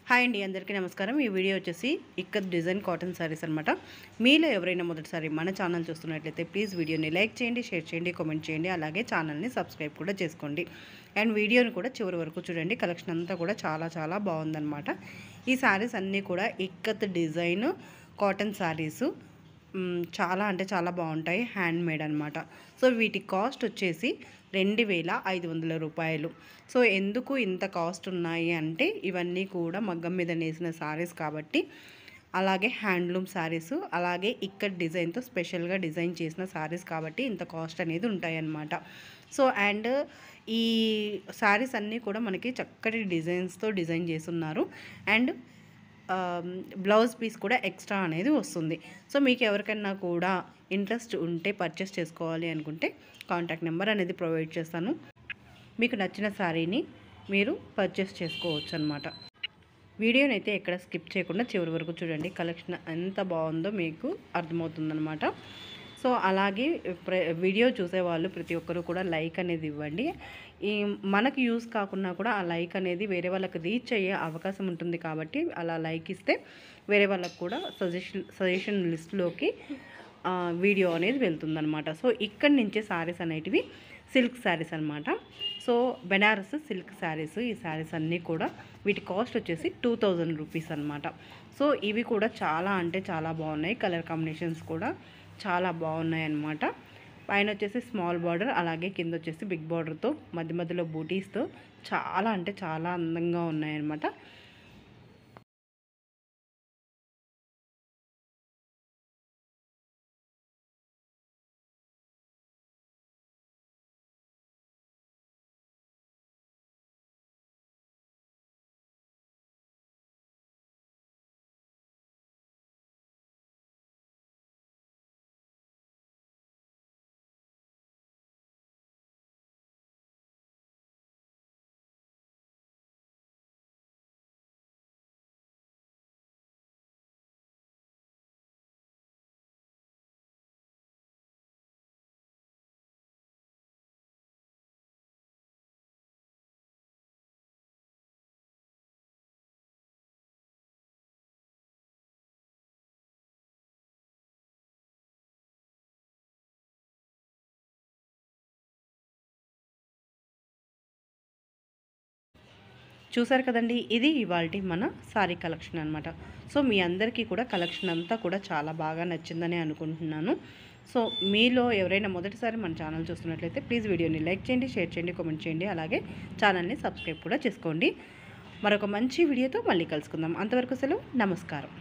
Hi అండి, అందరికీ నమస్కారం. ఈ వీడియో వచ్చేసి ఇక్కత్ డిజైన్ కాటన్ సారీస్ అనమాట. మీలో ఎవరైనా మొదటిసారి మన ఛానల్ చూస్తున్నట్లయితే ప్లీజ్ వీడియోని లైక్ చేయండి, షేర్ చేయండి, కామెంట్ చేయండి. అలాగే ఛానల్ని సబ్స్క్రైబ్ కూడా చేసుకోండి. అండ్ వీడియోని కూడా చివరి వరకు చూడండి. కలెక్షన్ అంతా కూడా చాలా బాగుందన్నమాట. ఈ సారీస్ అన్నీ కూడా ఇక్కత్ డిజైన్ కాటన్ సారీసు చాలా అంటే చాలా బాగుంటాయి. హ్యాండ్ మేడ్ అనమాట. సో వీటి కాస్ట్ వచ్చేసి 2500 రూపాయలు. సో ఎందుకు ఇంత కాస్ట్ ఉన్నాయి అంటే ఇవన్నీ కూడా మగ్గం మీద నేసిన సారీస్ కాబట్టి, అలాగే హ్యాండ్లూమ్ సారీస్, అలాగే ఇక్కడ డిజైన్తో స్పెషల్గా డిజైన్ చేసిన సారీస్ కాబట్టి ఇంత కాస్ట్ అనేది ఉంటాయన్నమాట. సో అండ్ ఈ సారీస్ అన్నీ కూడా మనకి చక్కటి డిజైన్స్తో డిజైన్ చేస్తున్నారు. అండ్ బ్లౌజ్ పీస్ కూడా ఎక్స్ట్రా అనేది వస్తుంది. సో మీకు ఎవరికైనా కూడా ఇంట్రెస్ట్ ఉంటే పర్చేస్ చేసుకోవాలి అనుకుంటే కాంటాక్ట్ నెంబర్ అనేది ప్రొవైడ్ చేస్తాను. మీకు నచ్చిన శారీని మీరు పర్చేస్ చేసుకోవచ్చు అనమాట. వీడియోని అయితే ఎక్కడ స్కిప్ చేయకుండా చివరి వరకు చూడండి. కలెక్షన్ ఎంత బాగుందో మీకు అర్థమవుతుందన్నమాట. సో అలాగే వీడియో చూసేవాళ్ళు ప్రతి ఒక్కరు కూడా లైక్ అనేది ఇవ్వండి. ఈ మనకు యూస్ కాకుండా కూడా ఆ లైక్ అనేది వేరే వాళ్ళకి రీచ్ అయ్యే అవకాశం ఉంటుంది కాబట్టి అలా లైక్ ఇస్తే వేరే వాళ్ళకు కూడా సజెషన్ లిస్ట్లోకి వీడియో అనేది వెళ్తుందనమాట. సో ఇక్కడి నుంచే శారీస్ అనేటివి సిల్క్ శారీస్ అనమాట. సో బెనారస్ సిల్క్ శారీస్, ఈ శారీస్ అన్నీ కూడా వీటి కాస్ట్ వచ్చేసి 2000 రూపీస్ అనమాట. సో ఇవి కూడా చాలా అంటే చాలా బాగున్నాయి. కలర్ కాంబినేషన్స్ కూడా చాలా బాగున్నాయి అన్నమాట. పైన వచ్చేసి స్మాల్ బార్డర్, అలాగే కింద వచ్చేసి బిగ్ బార్డర్తో మధ్యలో బూటీస్తో చాలా అంటే చాలా అందంగా ఉన్నాయన్నమాట. చూసారు కదండి, ఇది ఇవాల్టి మన సారీ కలెక్షన్ అనమాట. సో మీ అందరికీ కూడా కలెక్షన్ అంతా కూడా చాలా బాగా నచ్చిందని అనుకుంటున్నాను. సో మీలో ఎవరైనా మొదటిసారి మన ఛానల్ చూస్తున్నట్లయితే ప్లీజ్ వీడియోని లైక్ చేయండి, షేర్ చేయండి, కామెంట్ చేయండి. అలాగే ఛానల్ని సబ్స్క్రైబ్ కూడా చేసుకోండి. మరొక మంచి వీడియోతో మళ్ళీ కలుసుకుందాం. అంతవరకు సెలవు, నమస్కారం.